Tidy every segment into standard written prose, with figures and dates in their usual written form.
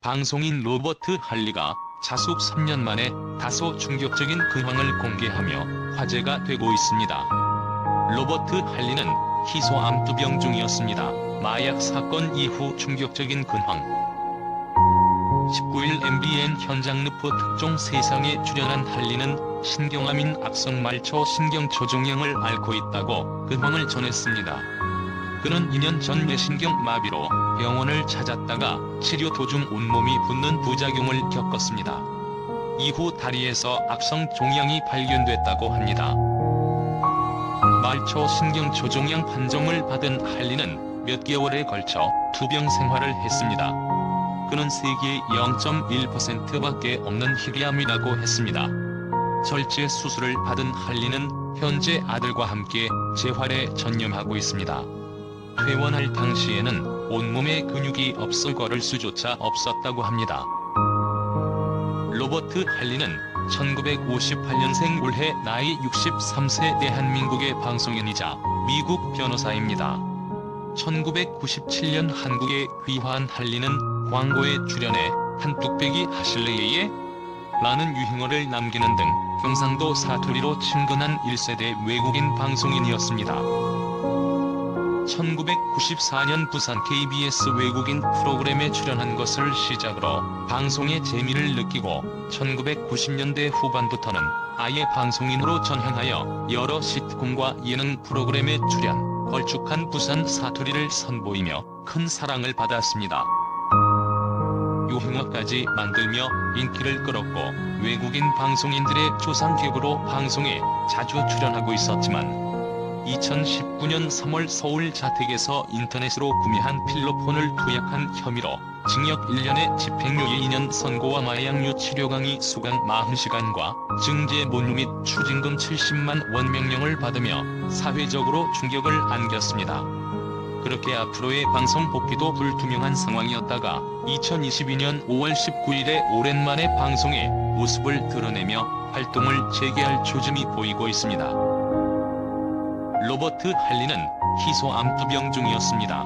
방송인 로버트 할리가 자숙 3년 만에 다소 충격적인 근황을 공개하며 화제가 되고 있습니다. 로버트 할리는 희소 암투병 중이었습니다. 마약 사건 이후 충격적인 근황. 19일 MBN 현장 르포 특종 세상에 출연한 할리는 신경암인 악성말초 신경조종약을 앓고 있다고 근황을 전했습니다. 그는 2년 전 뇌신경 마비로 병원을 찾았다가 치료 도중 온몸이 붓는 부작용을 겪었습니다. 이후 다리에서 악성 종양이 발견됐다고 합니다. 말초 신경조종약 판정을 받은 할리는 몇 개월에 걸쳐 투병 생활을 했습니다. 그는 세계의 0.1%밖에 없는 희귀암이라고 했습니다. 절제 수술을 받은 할리는 현재 아들과 함께 재활에 전념하고 있습니다. 퇴원할 당시에는 온몸에 근육이 없어 걸을 수조차 없었다고 합니다. 로버트 할리는 1958년생 올해 나이 63세 대한민국의 방송인이자 미국 변호사입니다. 1997년 한국에 귀화한 할리는 광고에 출연해 한 뚝배기 하실래예에? 라는 유행어를 남기는 등 경상도 사투리로 친근한 1세대 외국인 방송인이었습니다. 1994년 부산 KBS 외국인 프로그램에 출연한 것을 시작으로 방송의 재미를 느끼고 1990년대 후반부터는 아예 방송인으로 전향하여 여러 시트콤과 예능 프로그램에 출연, 걸쭉한 부산 사투리를 선보이며 큰 사랑을 받았습니다. 유행어까지 만들며 인기를 끌었고 외국인 방송인들의 조상격으로 방송에 자주 출연하고 있었지만 2019년 3월 서울 자택에서 인터넷으로 구매한 필로폰을 투약한 혐의로 징역 1년에 집행유예 2년 선고와 마약류 치료 강의 수강 40시간과 증제 몰루 및 추징금 70만 원 명령을 받으며 사회적으로 충격을 안겼습니다. 그렇게 앞으로의 방송 복귀도 불투명한 상황이었다가 2022년 5월 19일에 오랜만에 방송에 모습을 드러내며 활동을 재개할 조짐이 보이고 있습니다. 로버트 할리는 희소 암투병 중이었습니다.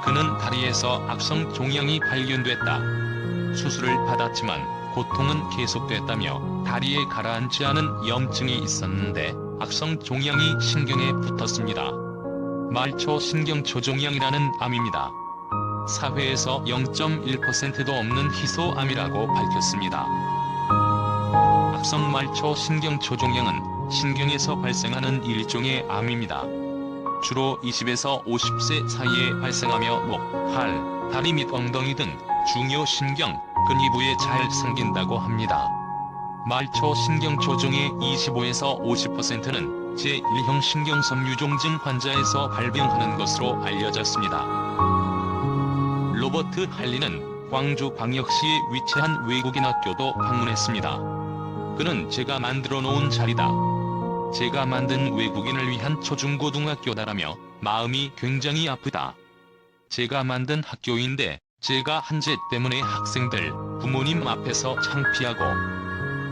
그는 다리에서 악성 종양이 발견됐다. 수술을 받았지만 고통은 계속됐다며 다리에 가라앉지 않은 염증이 있었는데 악성 종양이 신경에 붙었습니다. 말초 신경조종양이라는 암입니다. 사회에서 0.1%도 없는 희소암이라고 밝혔습니다. 악성 말초 신경조종양은 신경에서 발생하는 일종의 암입니다. 주로 20에서 50세 사이에 발생하며 목, 팔, 다리 및 엉덩이 등 중요 신경, 근위부에 잘 생긴다고 합니다. 말초 신경조종의 25에서 50%는 제1형 신경섬유종증 환자에서 발병하는 것으로 알려졌습니다. 로버트 할리는 광주광역시에 위치한 외국인 학교도 방문했습니다. 그는 제가 만들어 놓은 자리다. 제가 만든 외국인을 위한 초중고등학교다라며 마음이 굉장히 아프다. 제가 만든 학교인데 제가 한죄 때문에 학생들, 부모님 앞에서 창피하고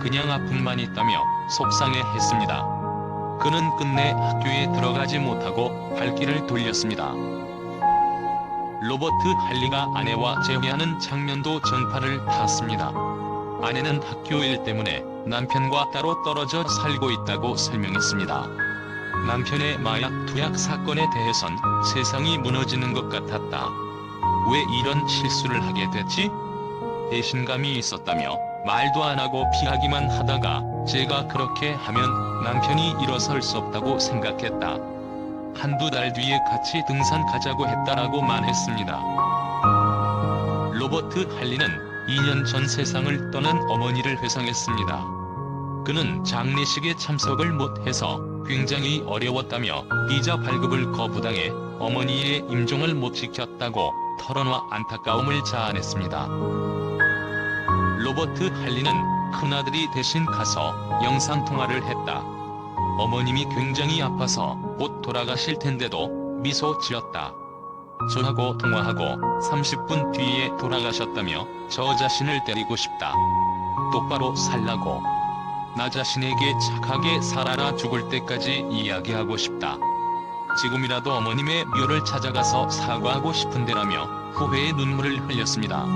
그냥 아픔만 있다며 속상해했습니다. 그는 끝내 학교에 들어가지 못하고 발길을 돌렸습니다. 로버트 할리가 아내와 재회하는 장면도 전파를 탔습니다. 아내는 학교 일 때문에 남편과 따로 떨어져 살고 있다고 설명했습니다. 남편의 마약 투약 사건에 대해선 세상이 무너지는 것 같았다. 왜 이런 실수를 하게 됐지? 배신감이 있었다며 말도 안 하고 피하기만 하다가 제가 그렇게 하면 남편이 일어설 수 없다고 생각했다. 한두 달 뒤에 같이 등산 가자고 했다라고 말했습니다. 로버트 할리는 2년 전 세상을 떠난 어머니를 회상했습니다. 그는 장례식에 참석을 못해서 굉장히 어려웠다며 비자 발급을 거부당해 어머니의 임종을 못 지켰다고 털어놔 안타까움을 자아냈습니다. 로버트 할리는 큰아들이 대신 가서 영상통화를 했다. 어머님이 굉장히 아파서 곧 돌아가실 텐데도 미소 지었다. 저하고 통화하고 30분 뒤에 돌아가셨다며 저 자신을 때리고 싶다. 똑바로 살라고. 나 자신에게 착하게 살아라 죽을 때까지 이야기하고 싶다. 지금이라도 어머님의 묘를 찾아가서 사과하고 싶은데라며 후회의 눈물을 흘렸습니다.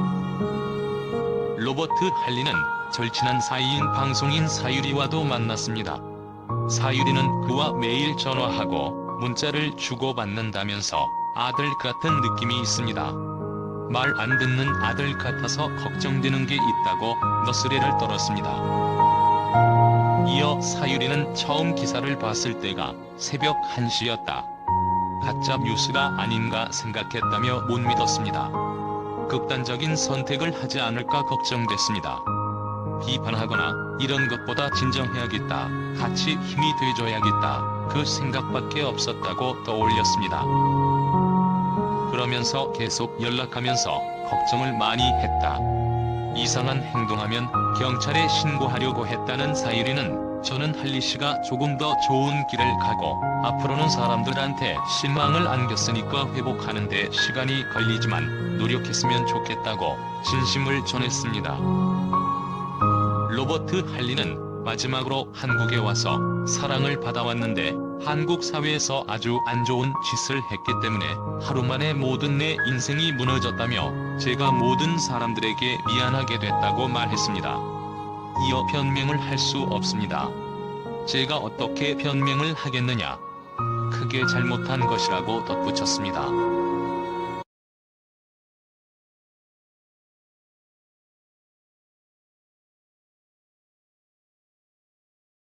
로버트 할리는 절친한 사이인 방송인 사유리와도 만났습니다. 사유리는 그와 매일 전화하고 문자를 주고받는다면서 아들 같은 느낌이 있습니다. 말 안 듣는 아들 같아서 걱정되는 게 있다고 너스레를 떨었습니다. 이어 사유리는 처음 기사를 봤을 때가 새벽 1시였다. 가짜 뉴스가 아닌가 생각했다며 못 믿었습니다. 극단적인 선택을 하지 않을까 걱정됐습니다. 비판하거나 이런 것보다 진정해야겠다, 같이 힘이 돼줘야겠다, 그 생각밖에 없었다고 떠올렸습니다. 그러면서 계속 연락하면서 걱정을 많이 했다. 이상한 행동하면 경찰에 신고하려고 했다는 사유리는 저는 할리 씨가 조금 더 좋은 길을 가고 앞으로는 사람들한테 실망을 안겼으니까 회복하는 데 시간이 걸리지만 노력했으면 좋겠다고 진심을 전했습니다. 로버트 할리는 마지막으로 한국에 와서 사랑을 받아왔는데 한국 사회에서 아주 안 좋은 짓을 했기 때문에 하루 만에 모든 내 인생이 무너졌다며 제가 모든 사람들에게 미안하게 됐다고 말했습니다. 이어 변명을 할 수 없습니다. 제가 어떻게 변명을 하겠느냐. 크게 잘못한 것이라고 덧붙였습니다.